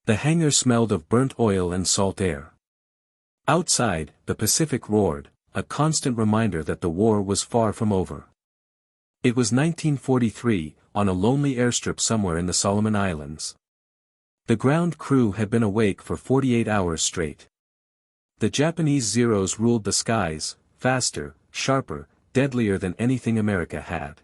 The hangar smelled of burnt oil and salt air. Outside, the Pacific roared, a constant reminder that the war was far from over. It was 1943, on a lonely airstrip somewhere in the Solomon Islands. The ground crew had been awake for 48 hours straight. The Japanese Zeros ruled the skies, faster, sharper, deadlier than anything America had.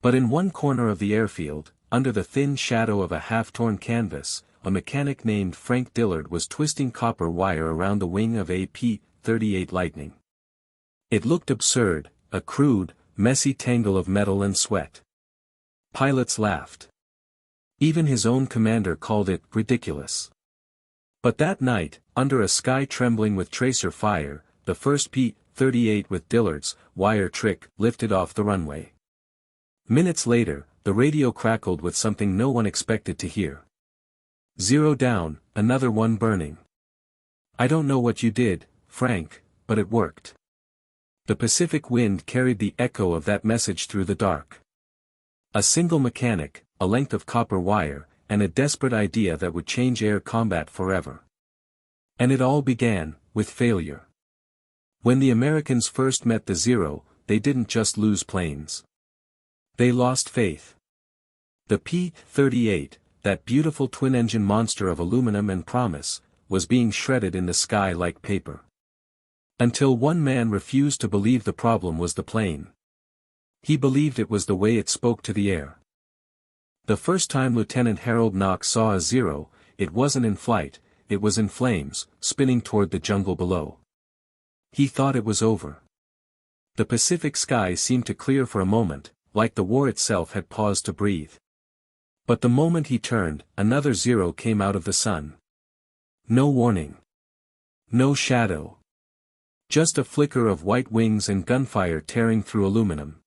But in one corner of the airfield, under the thin shadow of a half-torn canvas, a mechanic named Frank Dillard was twisting copper wire around the wing of a P-38 Lightning. It looked absurd, a crude, messy tangle of metal and sweat. Pilots laughed. Even his own commander called it ridiculous. But that night, under a sky trembling with tracer fire, the first P-38 with Dillard's wire trick lifted off the runway. Minutes later, the radio crackled with something no one expected to hear. "Zero down, another one burning. I don't know what you did, Frank, but it worked." The Pacific wind carried the echo of that message through the dark. A single mechanic, a length of copper wire, and a desperate idea that would change air combat forever. And it all began with failure. When the Americans first met the Zero, they didn't just lose planes. They lost faith. The P-38, that beautiful twin-engine monster of aluminum and promise, was being shredded in the sky like paper. Until one man refused to believe the problem was the plane. He believed it was the way it spoke to the air. The first time Lieutenant Harold Knox saw a Zero, it wasn't in flight, it was in flames, spinning toward the jungle below. He thought it was over. The Pacific sky seemed to clear for a moment, like the war itself had paused to breathe. But the moment he turned, another Zero came out of the sun. No warning. No shadow. Just a flicker of white wings and gunfire tearing through aluminum.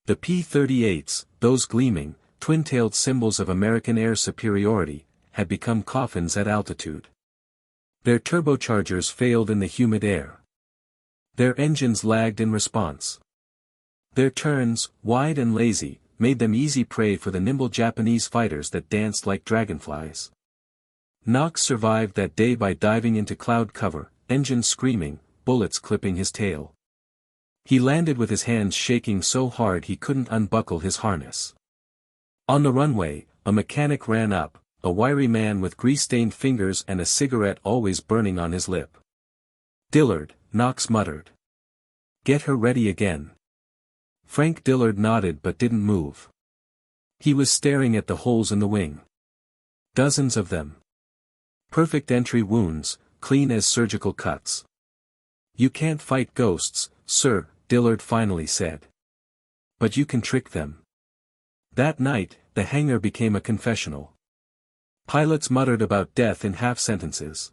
The P-38s, those gleaming, twin-tailed symbols of American air superiority, had become coffins at altitude. Their turbochargers failed in the humid air. Their engines lagged in response. Their turns, wide and lazy, made them easy prey for the nimble Japanese fighters that danced like dragonflies. Knox survived that day by diving into cloud cover, engines screaming, bullets clipping his tail. He landed with his hands shaking so hard he couldn't unbuckle his harness. On the runway, a mechanic ran up, a wiry man with grease-stained fingers and a cigarette always burning on his lip. "Dillard," Knox muttered. "Get her ready again." Frank Dillard nodded but didn't move. He was staring at the holes in the wing. Dozens of them. Perfect entry wounds, clean as surgical cuts. "You can't fight ghosts, sir," Dillard finally said. "But you can trick them." That night, the hangar became a confessional. Pilots muttered about death in half-sentences.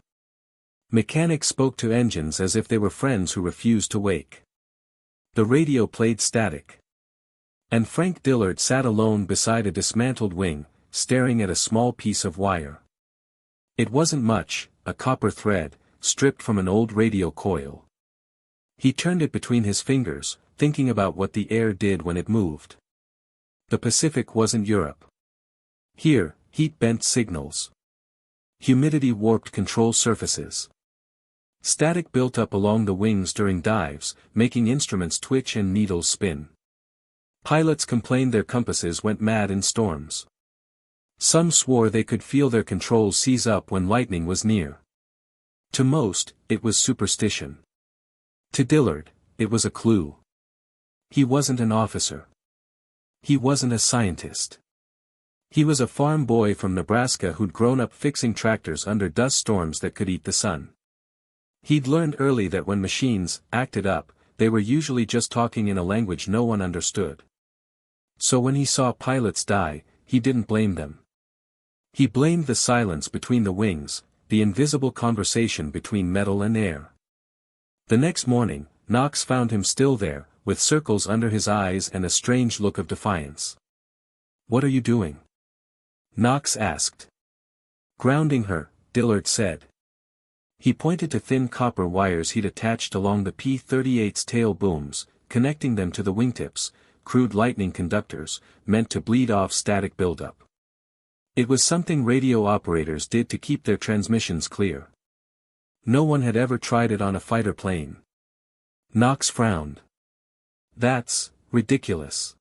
Mechanics spoke to engines as if they were friends who refused to wake. The radio played static. And Frank Dillard sat alone beside a dismantled wing, staring at a small piece of wire. It wasn't much, a copper thread, stripped from an old radio coil. He turned it between his fingers, thinking about what the air did when it moved. The Pacific wasn't Europe. Here, heat bent signals. Humidity warped control surfaces. Static built up along the wings during dives, making instruments twitch and needles spin. Pilots complained their compasses went mad in storms. Some swore they could feel their controls seize up when lightning was near. To most, it was superstition. To Dillard, it was a clue. He wasn't an officer. He wasn't a scientist. He was a farm boy from Nebraska who'd grown up fixing tractors under dust storms that could eat the sun. He'd learned early that when machines acted up, they were usually just talking in a language no one understood. So when he saw pilots die, he didn't blame them. He blamed the silence between the wings, the invisible conversation between metal and air. The next morning, Knox found him still there, with circles under his eyes and a strange look of defiance. "What are you doing?" Knox asked. "Grounding her," Dillard said. He pointed to thin copper wires he'd attached along the P-38's tail booms, connecting them to the wingtips, crude lightning conductors, meant to bleed off static buildup. It was something radio operators did to keep their transmissions clear. No one had ever tried it on a fighter plane. Knox frowned. "That's ridiculous."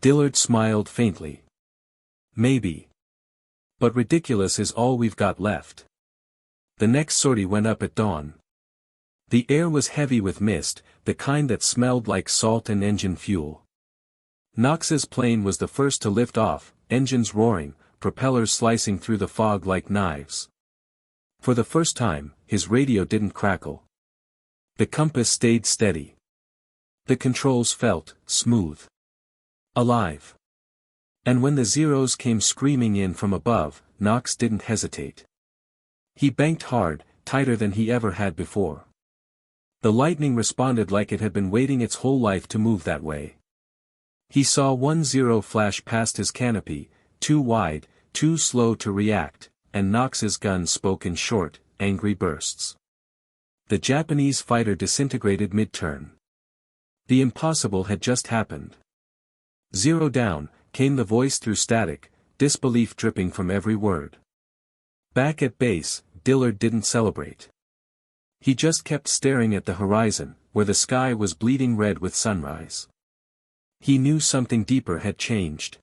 Dillard smiled faintly. "Maybe. But ridiculous is all we've got left." The next sortie went up at dawn. The air was heavy with mist, the kind that smelled like salt and engine fuel. Knox's plane was the first to lift off, engines roaring, propellers slicing through the fog like knives. For the first time, his radio didn't crackle. The compass stayed steady. The controls felt smooth. Alive. And when the Zeros came screaming in from above, Knox didn't hesitate. He banked hard, tighter than he ever had before. The lightning responded like it had been waiting its whole life to move that way. He saw one Zero flash past his canopy, too wide, too slow to react, and Knox's gun spoke in short, angry bursts. The Japanese fighter disintegrated mid-turn. The impossible had just happened. "Zero down," came the voice through static, disbelief dripping from every word. Back at base, Dillard didn't celebrate. He just kept staring at the horizon, where the sky was bleeding red with sunrise. He knew something deeper had changed.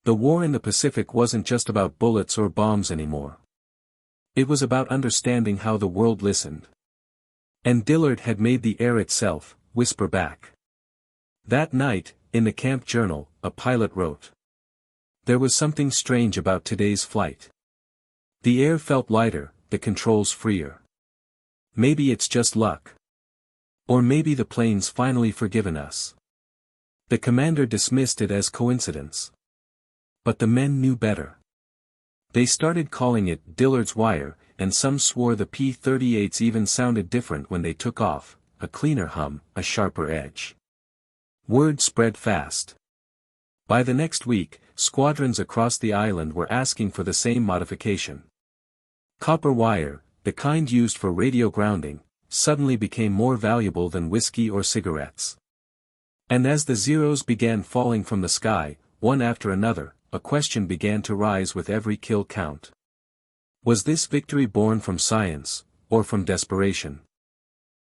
The war in the Pacific wasn't just about bullets or bombs anymore. It was about understanding how the world listened. And Dillard had made the air itself whisper back. That night, in the camp journal, a pilot wrote, "There was something strange about today's flight. The air felt lighter, the controls freer. Maybe it's just luck. Or maybe the plane's finally forgiven us." The commander dismissed it as coincidence. But the men knew better. They started calling it Dillard's wire, and some swore the P-38s even sounded different when they took off, a cleaner hum, a sharper edge. Word spread fast. By the next week, squadrons across the island were asking for the same modification. Copper wire, the kind used for radio grounding, suddenly became more valuable than whiskey or cigarettes. And as the Zeros began falling from the sky, one after another, a question began to rise with every kill count. Was this victory born from science, or from desperation?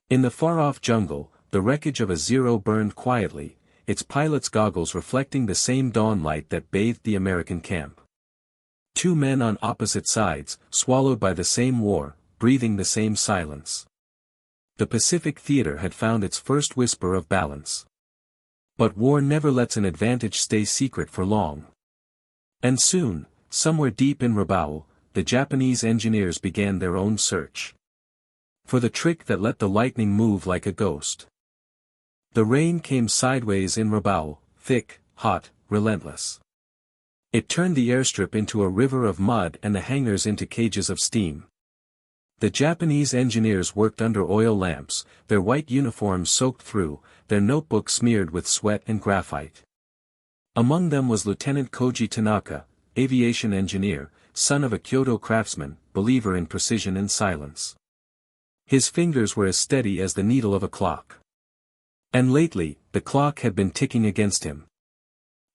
In the far-off jungle, the wreckage of a Zero burned quietly, its pilot's goggles reflecting the same dawn light that bathed the American camp. Two men on opposite sides, swallowed by the same war, breathing the same silence. The Pacific theater had found its first whisper of balance. But war never lets an advantage stay secret for long. And soon, somewhere deep in Rabaul, the Japanese engineers began their own search. For the trick that let the lightning move like a ghost. The rain came sideways in Rabaul, thick, hot, relentless. It turned the airstrip into a river of mud and the hangars into cages of steam. The Japanese engineers worked under oil lamps, their white uniforms soaked through, their notebooks smeared with sweat and graphite. Among them was Lieutenant Koji Tanaka, aviation engineer, son of a Kyoto craftsman, believer in precision and silence. His fingers were as steady as the needle of a clock. And lately, the clock had been ticking against him.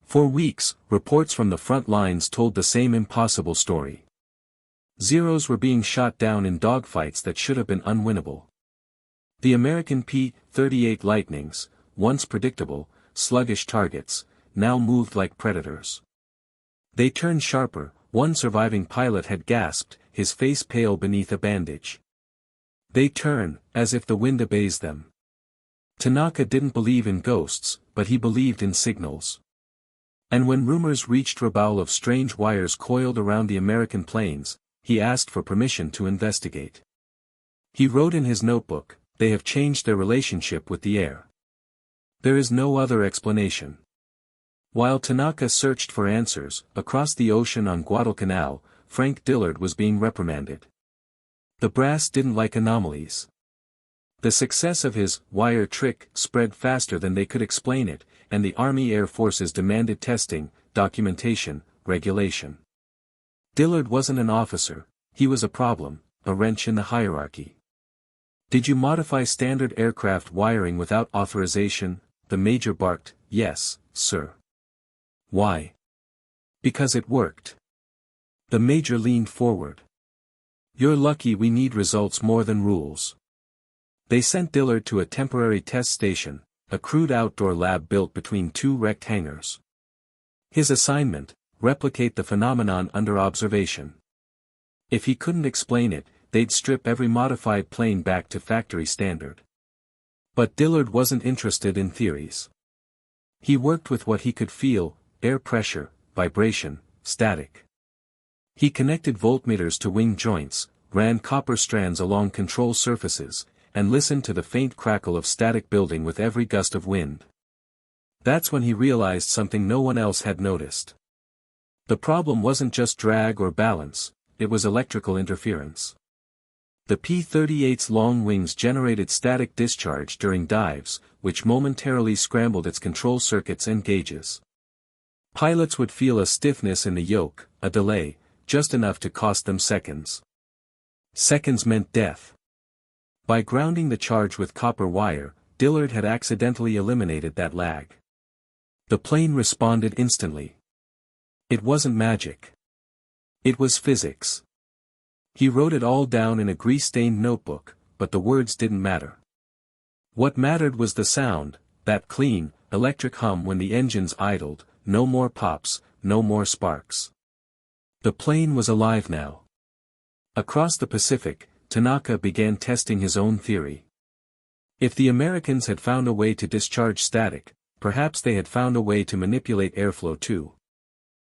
For weeks, reports from the front lines told the same impossible story. Zeros were being shot down in dogfights that should have been unwinnable. The American P-38 Lightnings, once predictable, sluggish targets, now moved like predators. They turned sharper, one surviving pilot had gasped, his face pale beneath a bandage. They turn, as if the wind obeys them. Tanaka didn't believe in ghosts, but he believed in signals. And when rumors reached Rabaul of strange wires coiled around the American planes, he asked for permission to investigate. He wrote in his notebook, "They have changed their relationship with the air. There is no other explanation." While Tanaka searched for answers, across the ocean on Guadalcanal, Frank Dillard was being reprimanded. The brass didn't like anomalies. The success of his wire trick spread faster than they could explain it, and the Army Air Forces demanded testing, documentation, regulation. Dillard wasn't an officer, he was a problem, a wrench in the hierarchy. "Did you modify standard aircraft wiring without authorization?" the major barked. "Yes, sir." "Why?" "Because it worked." The major leaned forward. "You're lucky we need results more than rules." They sent Dillard to a temporary test station, a crude outdoor lab built between two wrecked hangars. His assignment: replicate the phenomenon under observation. If he couldn't explain it, they'd strip every modified plane back to factory standard. But Dillard wasn't interested in theories. He worked with what he could feel: air pressure, vibration, static. He connected voltmeters to wing joints, ran copper strands along control surfaces, and listened to the faint crackle of static building with every gust of wind. That's when he realized something no one else had noticed. The problem wasn't just drag or balance, it was electrical interference. The P-38's long wings generated static discharge during dives, which momentarily scrambled its control circuits and gauges. Pilots would feel a stiffness in the yoke, a delay, just enough to cost them seconds. Seconds meant death. By grounding the charge with copper wire, Dillard had accidentally eliminated that lag. The plane responded instantly. It wasn't magic. It was physics. He wrote it all down in a grease-stained notebook, but the words didn't matter. What mattered was the sound, that clean, electric hum when the engines idled, no more pops, no more sparks. The plane was alive now. Across the Pacific, Tanaka began testing his own theory. If the Americans had found a way to discharge static, perhaps they had found a way to manipulate airflow too.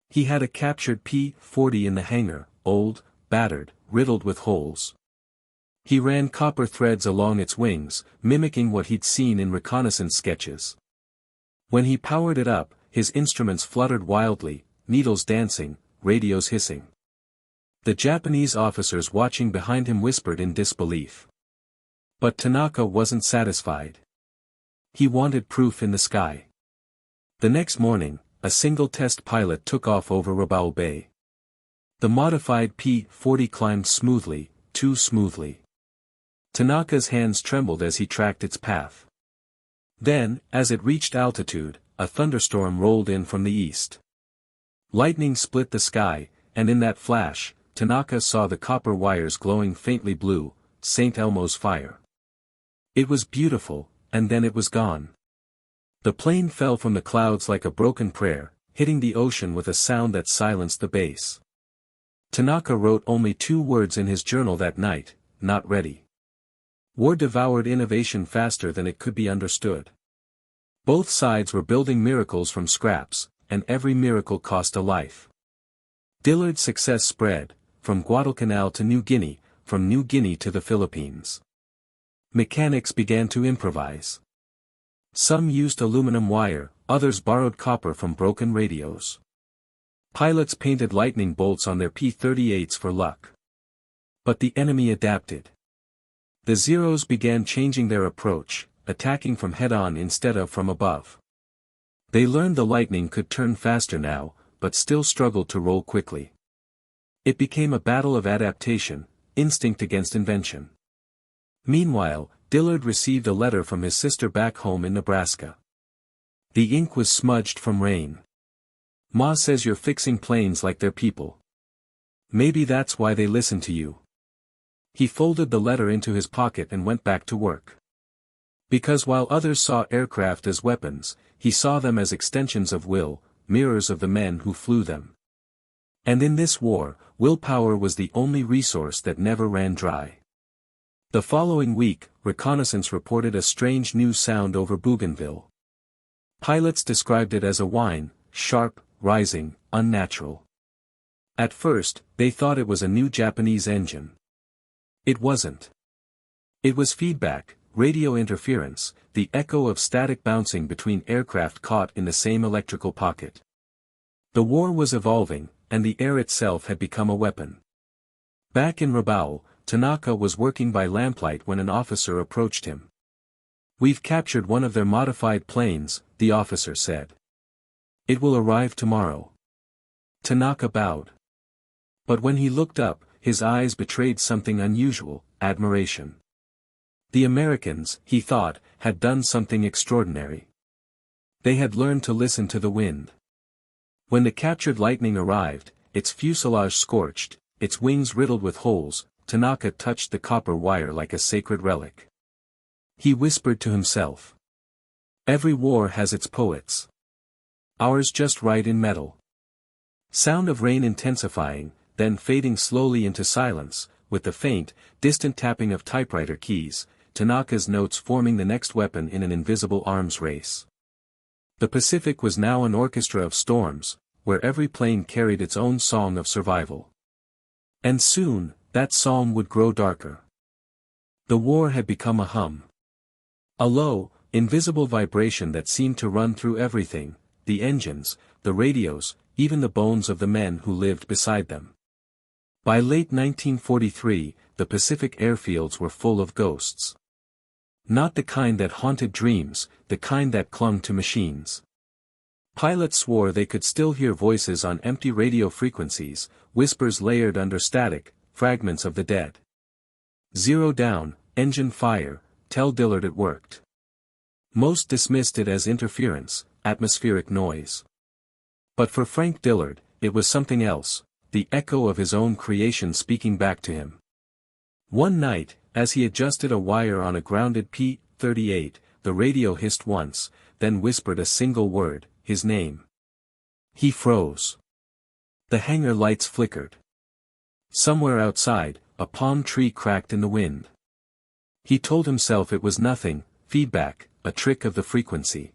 He had a captured P-40 in the hangar, old, battered, riddled with holes. He ran copper threads along its wings, mimicking what he'd seen in reconnaissance sketches. When he powered it up, his instruments fluttered wildly, needles dancing, radios hissing. The Japanese officers watching behind him whispered in disbelief. But Tanaka wasn't satisfied. He wanted proof in the sky. The next morning, a single test pilot took off over Rabaul Bay. The modified P-40 climbed smoothly, too smoothly. Tanaka's hands trembled as he tracked its path. Then, as it reached altitude, a thunderstorm rolled in from the east. Lightning split the sky, and in that flash, Tanaka saw the copper wires glowing faintly blue, St. Elmo's fire. It was beautiful, and then it was gone. The plane fell from the clouds like a broken prayer, hitting the ocean with a sound that silenced the bass. Tanaka wrote only 2 words in his journal that night: not ready. War devoured innovation faster than it could be understood. Both sides were building miracles from scraps, and every miracle cost a life. Dillard's success spread, from Guadalcanal to New Guinea, from New Guinea to the Philippines. Mechanics began to improvise. Some used aluminum wire, others borrowed copper from broken radios. Pilots painted lightning bolts on their P-38s for luck. But the enemy adapted. The Zeros began changing their approach, attacking from head-on instead of from above. They learned the Lightning could turn faster now, but still struggled to roll quickly. It became a battle of adaptation, instinct against invention. Meanwhile, Dillard received a letter from his sister back home in Nebraska. The ink was smudged from rain. "Ma says you're fixing planes like they're people. Maybe that's why they listen to you." He folded the letter into his pocket and went back to work. Because while others saw aircraft as weapons, he saw them as extensions of will, mirrors of the men who flew them. And in this war, willpower was the only resource that never ran dry. The following week, reconnaissance reported a strange new sound over Bougainville. Pilots described it as a whine, sharp, rising, unnatural. At first, they thought it was a new Japanese engine. It wasn't. It was feedback, radio interference, the echo of static bouncing between aircraft caught in the same electrical pocket. The war was evolving, and the air itself had become a weapon. Back in Rabaul, Tanaka was working by lamplight when an officer approached him. "We've captured one of their modified planes," the officer said. "It will arrive tomorrow." Tanaka bowed. But when he looked up, his eyes betrayed something unusual: admiration. The Americans, he thought, had done something extraordinary. They had learned to listen to the wind. When the captured Lightning arrived, its fuselage scorched, its wings riddled with holes, Tanaka touched the copper wire like a sacred relic. He whispered to himself. Every war has its poets. Ours just right in metal. Sound of rain intensifying, then fading slowly into silence, with the faint, distant tapping of typewriter keys, Tanaka's notes forming the next weapon in an invisible arms race. The Pacific was now an orchestra of storms, where every plane carried its own song of survival. And soon, that song would grow darker. The war had become a hum. A low, invisible vibration that seemed to run through everything, the engines, the radios, even the bones of the men who lived beside them. By late 1943, the Pacific airfields were full of ghosts. Not the kind that haunted dreams, the kind that clung to machines. Pilots swore they could still hear voices on empty radio frequencies, whispers layered under static, fragments of the dead. Zero down, engine fire, tell Dillard it worked. Most dismissed it as interference, atmospheric noise. But for Frank Dillard, it was something else, the echo of his own creation speaking back to him. One night, as he adjusted a wire on a grounded P-38, the radio hissed once, then whispered a single word, his name. He froze. The hangar lights flickered. Somewhere outside, a palm tree cracked in the wind. He told himself it was nothing, feedback, a trick of the frequency.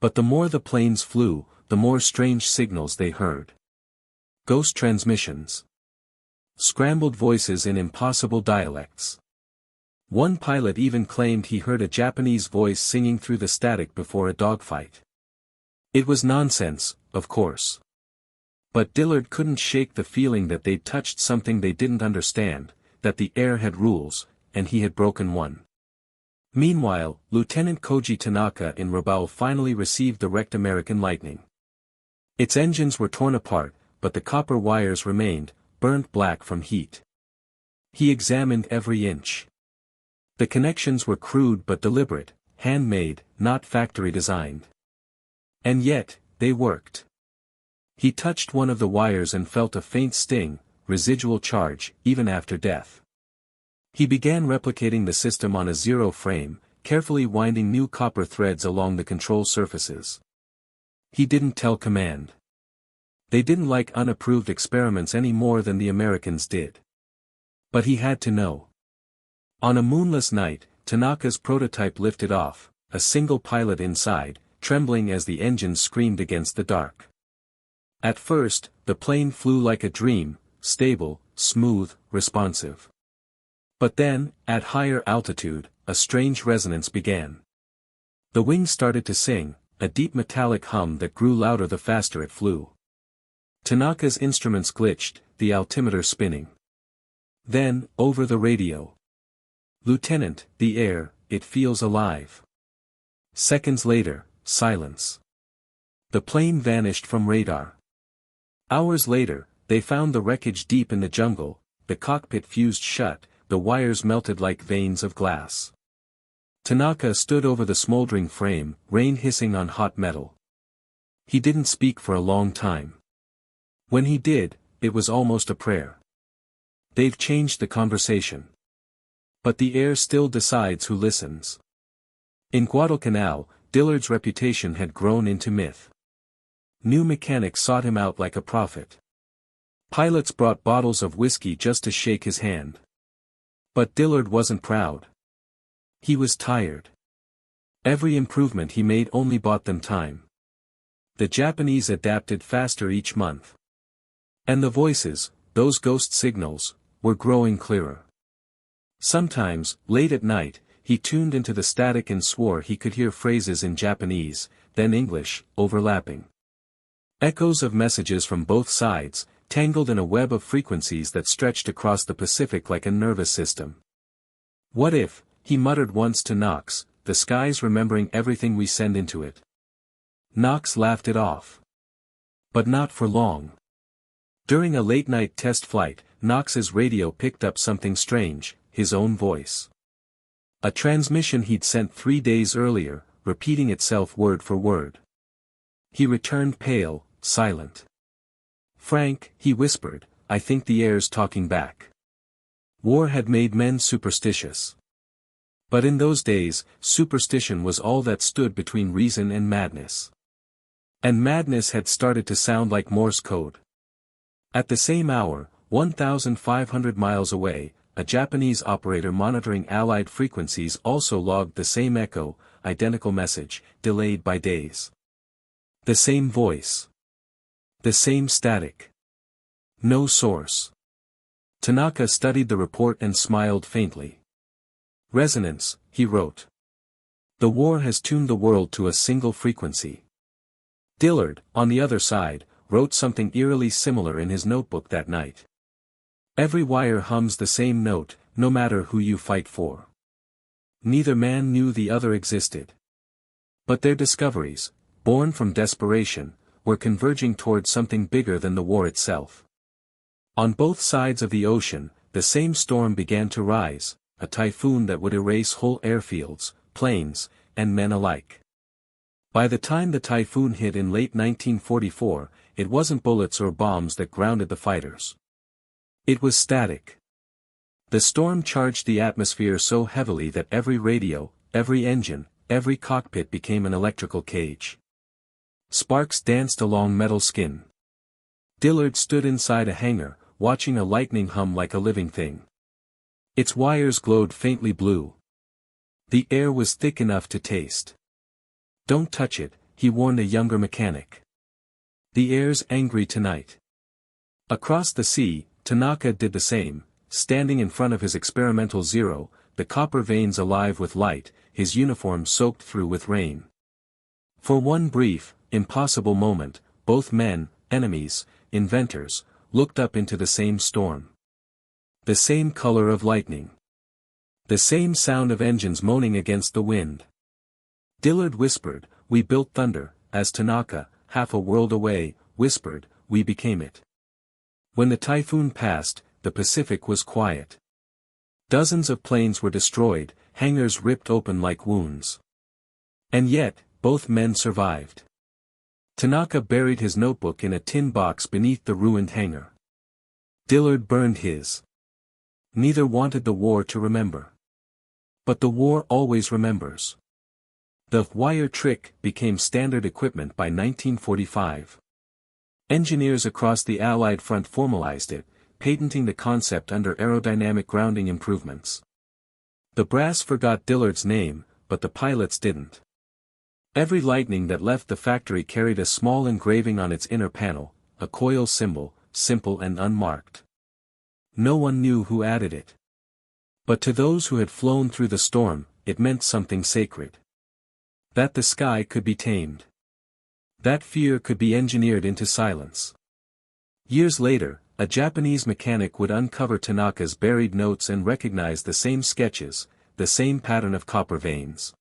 But the more the planes flew, the more strange signals they heard. Ghost transmissions. Scrambled voices in impossible dialects. One pilot even claimed he heard a Japanese voice singing through the static before a dogfight. It was nonsense, of course. But Dillard couldn't shake the feeling that they'd touched something they didn't understand, that the air had rules, and he had broken one. Meanwhile, Lieutenant Koji Tanaka in Rabaul finally received the wrecked American Lightning. Its engines were torn apart, but the copper wires remained, burnt black from heat. He examined every inch. The connections were crude but deliberate, handmade, not factory designed. And yet, they worked. He touched one of the wires and felt a faint sting, residual charge, even after death. He began replicating the system on a zero frame, carefully winding new copper threads along the control surfaces. He didn't tell command. They didn't like unapproved experiments any more than the Americans did. But he had to know. On a moonless night, Tanaka's prototype lifted off, a single pilot inside, trembling as the engines screamed against the dark. At first, the plane flew like a dream, stable, smooth, responsive. But then, at higher altitude, a strange resonance began. The wings started to sing, a deep metallic hum that grew louder the faster it flew. Tanaka's instruments glitched, the altimeter spinning. Then, over the radio. "Lieutenant, the air, it feels alive." Seconds later, silence. The plane vanished from radar. Hours later, they found the wreckage deep in the jungle, the cockpit fused shut, the wires melted like veins of glass. Tanaka stood over the smoldering frame, rain hissing on hot metal. He didn't speak for a long time. When he did, it was almost a prayer. They've changed the conversation. But the air still decides who listens. In Guadalcanal, Dillard's reputation had grown into myth. New mechanics sought him out like a prophet. Pilots brought bottles of whiskey just to shake his hand. But Dillard wasn't proud. He was tired. Every improvement he made only bought them time. The Japanese adapted faster each month. And the voices, those ghost signals, were growing clearer. Sometimes, late at night, he tuned into the static and swore he could hear phrases in Japanese, then English, overlapping. Echoes of messages from both sides, tangled in a web of frequencies that stretched across the Pacific like a nervous system. "What if," he muttered once to Knox, "the sky's remembering everything we send into it?" Knox laughed it off. But not for long. During a late-night test flight, Knox's radio picked up something strange, his own voice. A transmission he'd sent 3 days earlier, repeating itself word for word. He returned pale, silent. "Frank," he whispered, "I think the air's talking back." War had made men superstitious. But in those days, superstition was all that stood between reason and madness. And madness had started to sound like Morse code. At the same hour, 1,500 miles away, a Japanese operator monitoring Allied frequencies also logged the same echo, identical message, delayed by days. The same voice. The same static. No source. Tanaka studied the report and smiled faintly. "Resonance," he wrote. "The war has tuned the world to a single frequency." Dillard, on the other side, wrote something eerily similar in his notebook that night. "Every wire hums the same note, no matter who you fight for." Neither man knew the other existed. But their discoveries, born from desperation, were converging toward something bigger than the war itself. On both sides of the ocean, the same storm began to rise, a typhoon that would erase whole airfields, planes, and men alike. By the time the typhoon hit in late 1944, it wasn't bullets or bombs that grounded the fighters. It was static. The storm charged the atmosphere so heavily that every radio, every engine, every cockpit became an electrical cage. Sparks danced along metal skin. Dillard stood inside a hangar, watching a lightning hum like a living thing. Its wires glowed faintly blue. The air was thick enough to taste. "Don't touch it," he warned a younger mechanic. "The air's angry tonight." Across the sea, Tanaka did the same, standing in front of his experimental Zero, the copper veins alive with light, his uniform soaked through with rain. For one brief, impossible moment, both men, enemies, inventors, looked up into the same storm. The same color of lightning. The same sound of engines moaning against the wind. Dillard whispered, "We built thunder," as Tanaka, half a world away, whispered, "We became it." When the typhoon passed, the Pacific was quiet. Dozens of planes were destroyed, hangars ripped open like wounds. And yet, both men survived. Tanaka buried his notebook in a tin box beneath the ruined hangar. Dillard burned his. Neither wanted the war to remember. But the war always remembers. The wire trick became standard equipment by 1945. Engineers across the Allied front formalized it, patenting the concept under aerodynamic grounding improvements. The brass forgot Dillard's name, but the pilots didn't. Every lightning that left the factory carried a small engraving on its inner panel, a coil symbol, simple and unmarked. No one knew who added it. But to those who had flown through the storm, it meant something sacred. That the sky could be tamed. That fear could be engineered into silence. Years later, a Japanese mechanic would uncover Tanaka's buried notes and recognize the same sketches, the same pattern of copper veins.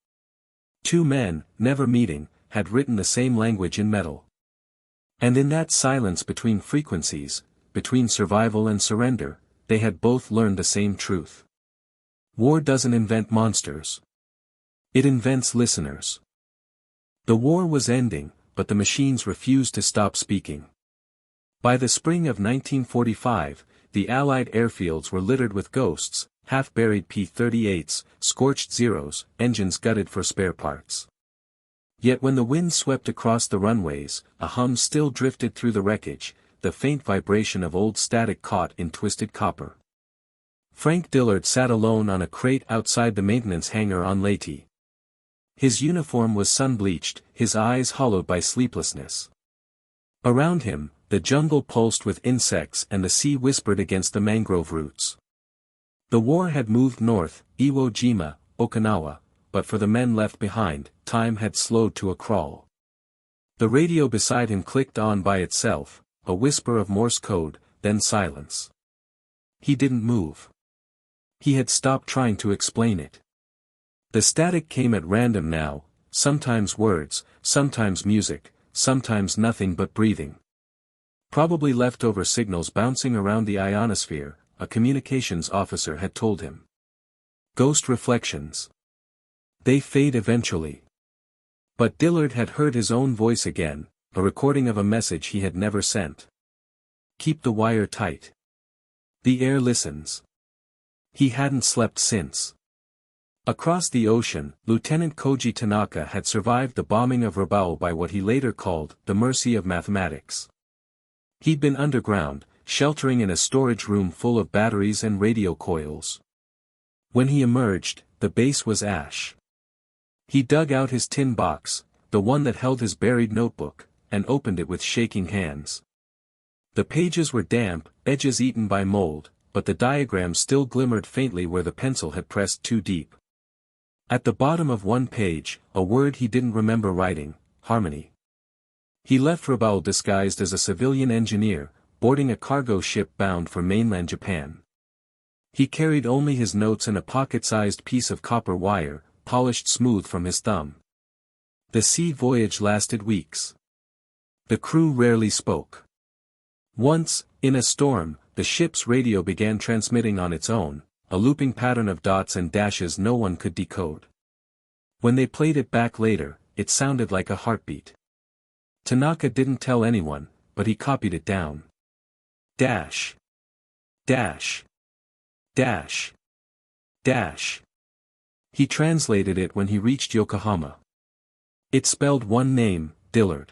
Two men, never meeting, had written the same language in metal. And in that silence between frequencies, between survival and surrender, they had both learned the same truth. War doesn't invent monsters. It invents listeners. The war was ending, but the machines refused to stop speaking. By the spring of 1945, the Allied airfields were littered with ghosts, half-buried P-38s, scorched Zeros, engines gutted for spare parts. Yet when the wind swept across the runways, a hum still drifted through the wreckage, the faint vibration of old static caught in twisted copper. Frank Dillard sat alone on a crate outside the maintenance hangar on Leyte. His uniform was sun-bleached, his eyes hollowed by sleeplessness. Around him, the jungle pulsed with insects and the sea whispered against the mangrove roots. The war had moved north, Iwo Jima, Okinawa, but for the men left behind, time had slowed to a crawl. The radio beside him clicked on by itself, a whisper of Morse code, then silence. He didn't move. He had stopped trying to explain it. The static came at random now, sometimes words, sometimes music, sometimes nothing but breathing. Probably leftover signals bouncing around the ionosphere, a communications officer had told him. Ghost reflections. They fade eventually. But Dillard had heard his own voice again, a recording of a message he had never sent. keep the wire tight. The air listens. He hadn't slept since. Across the ocean, Lieutenant Koji Tanaka had survived the bombing of Rabaul by what he later called the mercy of mathematics. He'd been underground, sheltering in a storage room full of batteries and radio coils. When he emerged, the base was ash. He dug out his tin box, the one that held his buried notebook, and opened it with shaking hands. The pages were damp, edges eaten by mold, but the diagram still glimmered faintly where the pencil had pressed too deep. At the bottom of one page, a word he didn't remember writing: harmony. He left Rabaul disguised as a civilian engineer, boarding a cargo ship bound for mainland Japan. He carried only his notes and a pocket-sized piece of copper wire, polished smooth from his thumb. The sea voyage lasted weeks. The crew rarely spoke. Once, in a storm, the ship's radio began transmitting on its own, a looping pattern of dots and dashes no one could decode. When they played it back later, it sounded like a heartbeat. Tanaka didn't tell anyone, but he copied it down. Dash. Dash. Dash. Dash. He translated it when he reached Yokohama. It spelled one name, Dillard.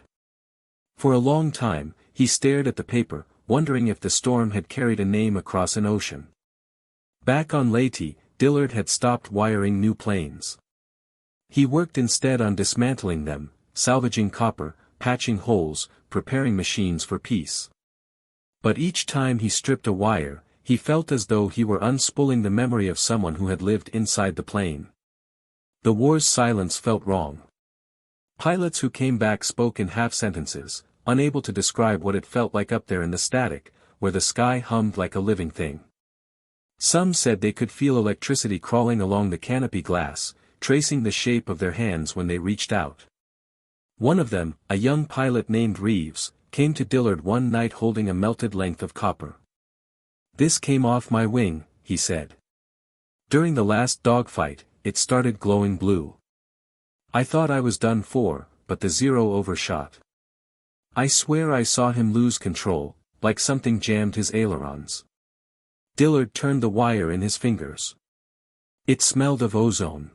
For a long time, he stared at the paper, wondering if the storm had carried a name across an ocean. Back on Leyte, Dillard had stopped wiring new planes. He worked instead on dismantling them, salvaging copper, patching holes, preparing machines for peace. But each time he stripped a wire, he felt as though he were unspooling the memory of someone who had lived inside the plane. The war's silence felt wrong. Pilots who came back spoke in half-sentences, unable to describe what it felt like up there in the static, where the sky hummed like a living thing. Some said they could feel electricity crawling along the canopy glass, tracing the shape of their hands when they reached out. One of them, a young pilot named Reeves, came to Dillard one night holding a melted length of copper. "This came off my wing," he said. "During the last dogfight, it started glowing blue. I thought I was done for, but the zero overshot. I swear I saw him lose control, like something jammed his ailerons." Dillard turned the wire in his fingers. It smelled of ozone.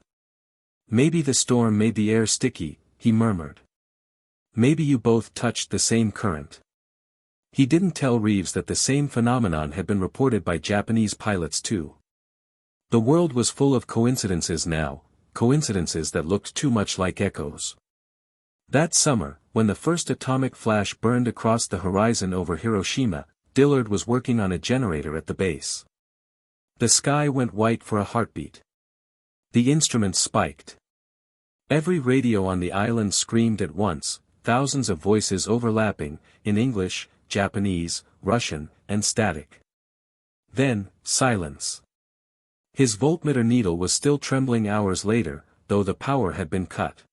"Maybe the storm made the air sticky," he murmured. "Maybe you both touched the same current." He didn't tell Reeves that the same phenomenon had been reported by Japanese pilots too. The world was full of coincidences now, coincidences that looked too much like echoes. That summer, when the first atomic flash burned across the horizon over Hiroshima, Dillard was working on a generator at the base. The sky went white for a heartbeat. The instruments spiked. Every radio on the island screamed at once, thousands of voices overlapping, in English, Japanese, Russian, and static. Then, silence. His voltmeter needle was still trembling hours later, though the power had been cut.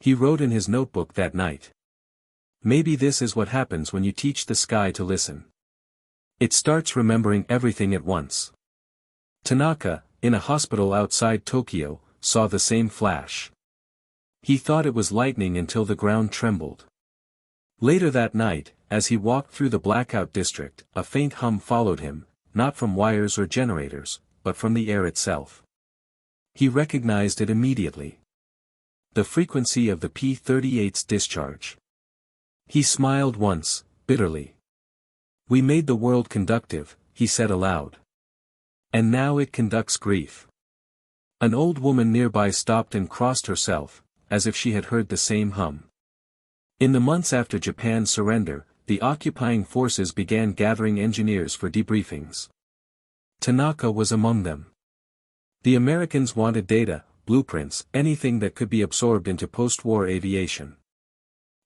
He wrote in his notebook that night. "Maybe this is what happens when you teach the sky to listen. It starts remembering everything at once." Tanaka, in a hospital outside Tokyo, saw the same flash. He thought it was lightning until the ground trembled. Later that night, as he walked through the blackout district, a faint hum followed him, not from wires or generators, but from the air itself. He recognized it immediately. The frequency of the P-38's discharge. He smiled once, bitterly. "We made the world conductive," he said aloud. "And now it conducts grief." An old woman nearby stopped and crossed herself, as if she had heard the same hum. In the months after Japan's surrender, the occupying forces began gathering engineers for debriefings. Tanaka was among them. The Americans wanted data, blueprints, anything that could be absorbed into post-war aviation.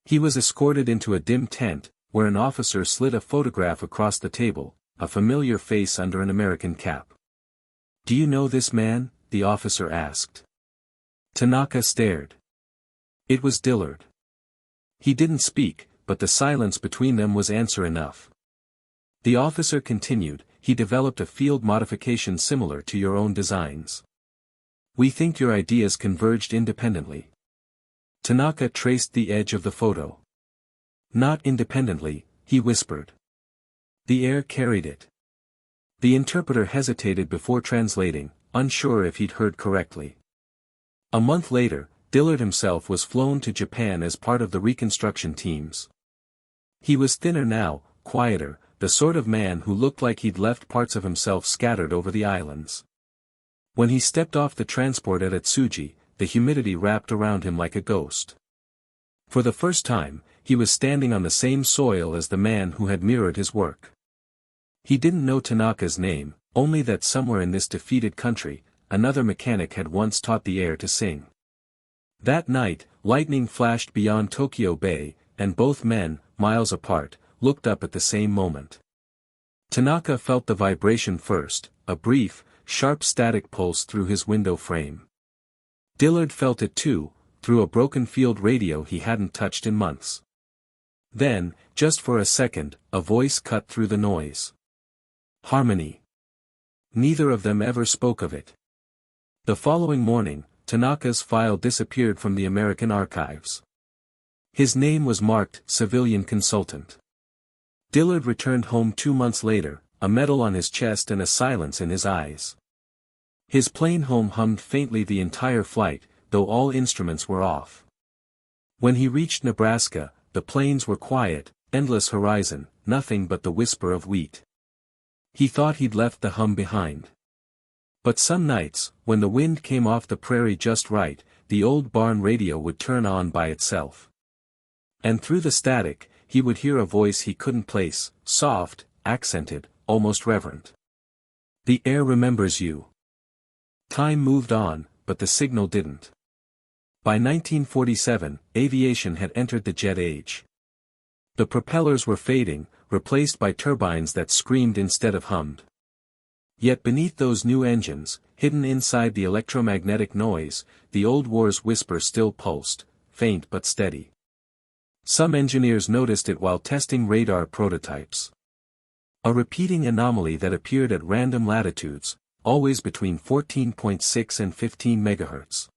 He was escorted into a dim tent, where an officer slid a photograph across the table, a familiar face under an American cap. "Do you know this man?" the officer asked. Tanaka stared. It was Dillard. He didn't speak, but the silence between them was answer enough. The officer continued, "He developed a field modification similar to your own designs. We think your ideas converged independently." Tanaka traced the edge of the photo. "Not independently," he whispered. The air carried it. The interpreter hesitated before translating, unsure if he'd heard correctly. A month later, Dillard himself was flown to Japan as part of the reconstruction teams. He was thinner now, quieter, the sort of man who looked like he'd left parts of himself scattered over the islands. When he stepped off the transport at Atsugi, the humidity wrapped around him like a ghost. For the first time, he was standing on the same soil as the man who had mirrored his work. He didn't know Tanaka's name, only that somewhere in this defeated country, another mechanic had once taught the air to sing. That night, lightning flashed beyond Tokyo Bay, and both men, miles apart, looked up at the same moment. Tanaka felt the vibration first, a brief, sharp static pulse through his window frame. Dillard felt it too, through a broken field radio he hadn't touched in months. Then, just for a second, a voice cut through the noise. Harmony. Neither of them ever spoke of it. The following morning, Tanaka's file disappeared from the American archives. His name was marked civilian consultant. Dillard returned home 2 months later, a medal on his chest and a silence in his eyes. His plane home hummed faintly the entire flight, though all instruments were off. When he reached Nebraska, the plains were quiet, endless horizon, nothing but the whisper of wheat. He thought he'd left the hum behind. But some nights, when the wind came off the prairie just right, the old barn radio would turn on by itself. And through the static, he would hear a voice he couldn't place, soft, accented, almost reverent. The air remembers you. Time moved on, but the signal didn't. By 1947, aviation had entered the jet age. The propellers were fading, replaced by turbines that screamed instead of hummed. Yet beneath those new engines, hidden inside the electromagnetic noise, the old war's whisper still pulsed, faint but steady. Some engineers noticed it while testing radar prototypes. A repeating anomaly that appeared at random latitudes, always between 14.6 and 15 MHz.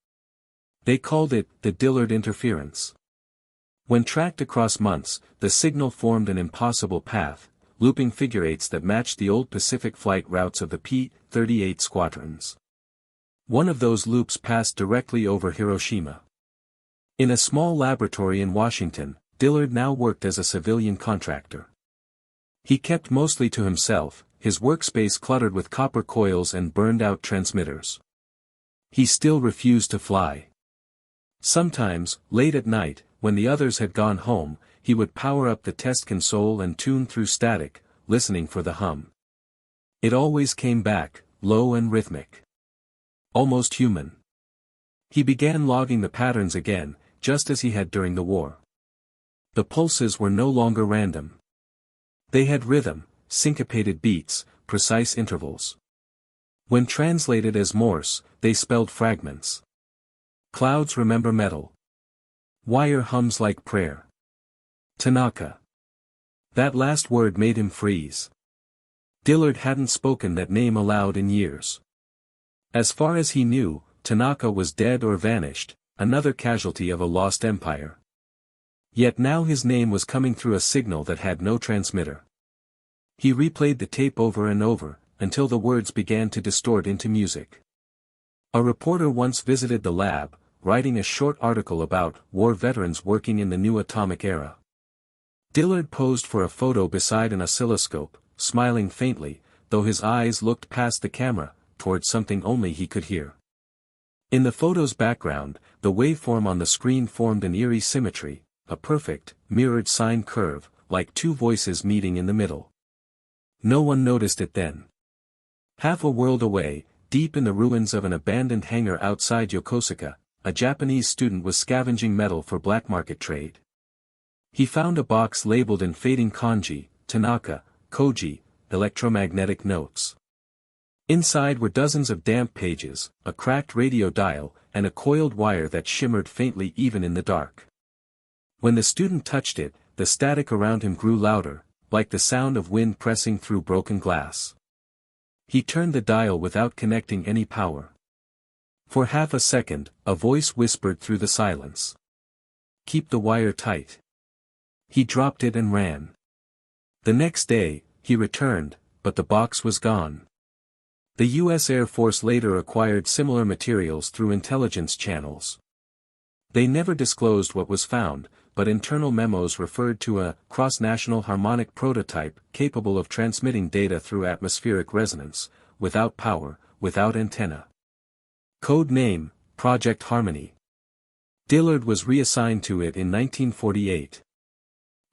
They called it the Dillard interference. When tracked across months, the signal formed an impossible path, looping figure eights that matched the old Pacific flight routes of the P-38 squadrons. One of those loops passed directly over Hiroshima. In a small laboratory in Washington, Dillard now worked as a civilian contractor. He kept mostly to himself, his workspace cluttered with copper coils and burned-out transmitters. He still refused to fly. Sometimes, late at night, when the others had gone home, he would power up the test console and tune through static, listening for the hum. It always came back, low and rhythmic. Almost human. He began logging the patterns again, just as he had during the war. The pulses were no longer random. They had rhythm, syncopated beats, precise intervals. When translated as Morse, they spelled fragments. Clouds remember metal. Wire hums like prayer. Tanaka. That last word made him freeze. Dillard hadn't spoken that name aloud in years. As far as he knew, Tanaka was dead or vanished, another casualty of a lost empire. Yet now his name was coming through a signal that had no transmitter. He replayed the tape over and over, until the words began to distort into music. A reporter once visited the lab, writing a short article about war veterans working in the new atomic era. Dillard posed for a photo beside an oscilloscope, smiling faintly, though his eyes looked past the camera, towards something only he could hear. In the photo's background, the waveform on the screen formed an eerie symmetry, a perfect, mirrored sine curve, like two voices meeting in the middle. No one noticed it then. Half a world away, deep in the ruins of an abandoned hangar outside Yokosuka, a Japanese student was scavenging metal for black market trade. He found a box labeled in fading kanji, Tanaka, Koji, electromagnetic notes. Inside were dozens of damp pages, a cracked radio dial, and a coiled wire that shimmered faintly even in the dark. When the student touched it, the static around him grew louder, like the sound of wind pressing through broken glass. He turned the dial without connecting any power. For half a second, a voice whispered through the silence. "Keep the wire tight." He dropped it and ran. The next day, he returned, but the box was gone. The U.S. Air Force later acquired similar materials through intelligence channels. They never disclosed what was found, but internal memos referred to a cross-national harmonic prototype capable of transmitting data through atmospheric resonance, without power, without antenna. Code name, Project Harmony. Dillard was reassigned to it in 1948.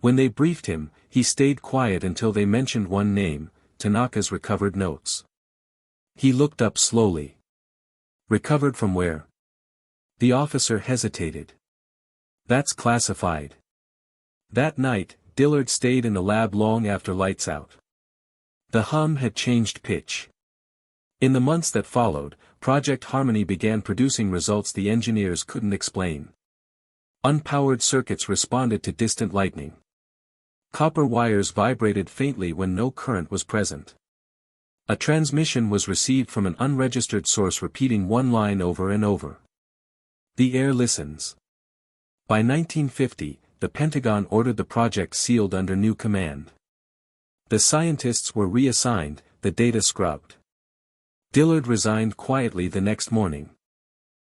When they briefed him, he stayed quiet until they mentioned one name, Tanaka's recovered notes. He looked up slowly. Recovered from where? The officer hesitated. That's classified. That night, Dillard stayed in the lab long after lights out. The hum had changed pitch. In the months that followed, Project Harmony began producing results the engineers couldn't explain. Unpowered circuits responded to distant lightning. Copper wires vibrated faintly when no current was present. A transmission was received from an unregistered source repeating one line over and over. The air listens. By 1950, the Pentagon ordered the project sealed under new command. The scientists were reassigned, the data scrubbed. Dillard resigned quietly the next morning.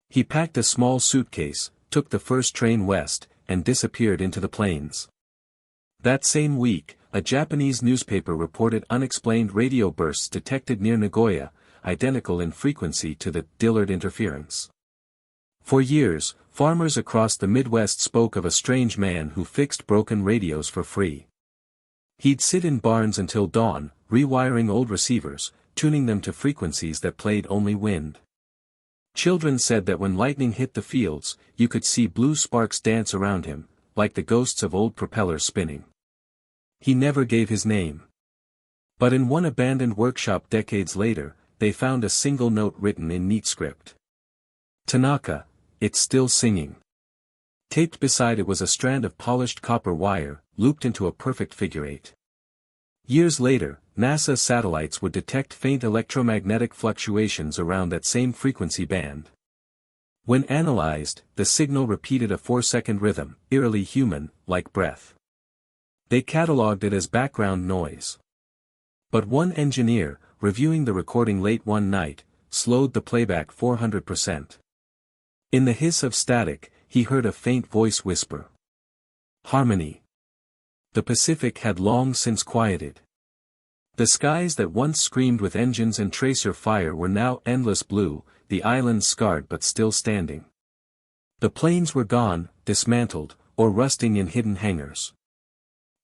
He packed a small suitcase, took the first train west, and disappeared into the plains. That same week, a Japanese newspaper reported unexplained radio bursts detected near Nagoya, identical in frequency to the Dillard interference. For years, farmers across the Midwest spoke of a strange man who fixed broken radios for free. He'd sit in barns until dawn, rewiring old receivers, tuning them to frequencies that played only wind. Children said that when lightning hit the fields, you could see blue sparks dance around him, like the ghosts of old propellers spinning. He never gave his name. But in one abandoned workshop decades later, they found a single note written in neat script. Tanaka, it's still singing. Taped beside it was a strand of polished copper wire, looped into a perfect figure eight. Years later, NASA satellites would detect faint electromagnetic fluctuations around that same frequency band. When analyzed, the signal repeated a 4-second rhythm, eerily human, like breath. They catalogued it as background noise. But one engineer, reviewing the recording late one night, slowed the playback 400%. In the hiss of static, he heard a faint voice whisper. Harmony. The Pacific had long since quieted. The skies that once screamed with engines and tracer fire were now endless blue, the islands scarred but still standing. The planes were gone, dismantled, or rusting in hidden hangars.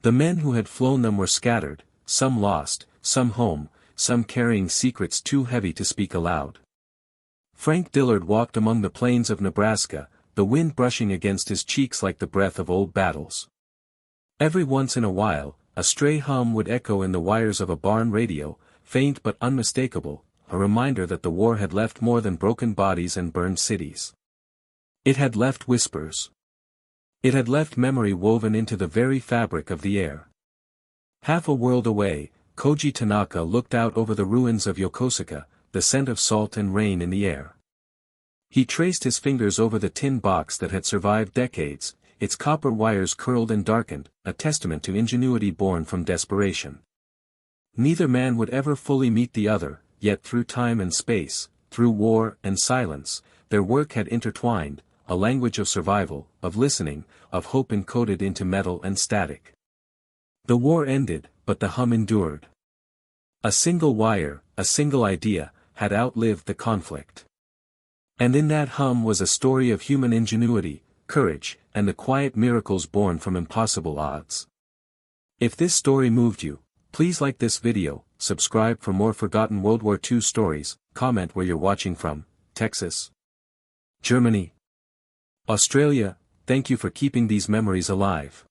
The men who had flown them were scattered, some lost, some home, some carrying secrets too heavy to speak aloud. Frank Dillard walked among the plains of Nebraska, the wind brushing against his cheeks like the breath of old battles. Every once in a while, a stray hum would echo in the wires of a barn radio, faint but unmistakable, a reminder that the war had left more than broken bodies and burned cities. It had left whispers. It had left memory woven into the very fabric of the air. Half a world away, Koji Tanaka looked out over the ruins of Yokosuka, the scent of salt and rain in the air. He traced his fingers over the tin box that had survived decades, its copper wires curled and darkened, a testament to ingenuity born from desperation. Neither man would ever fully meet the other, yet through time and space, through war and silence, their work had intertwined, a language of survival, of listening, of hope encoded into metal and static. The war ended, but the hum endured. A single wire, a single idea, had outlived the conflict. And in that hum was a story of human ingenuity, courage, and the quiet miracles born from impossible odds. If this story moved you, please like this video, subscribe for more forgotten World War II stories, comment where you're watching from, Texas, Germany, Australia. Thank you for keeping these memories alive.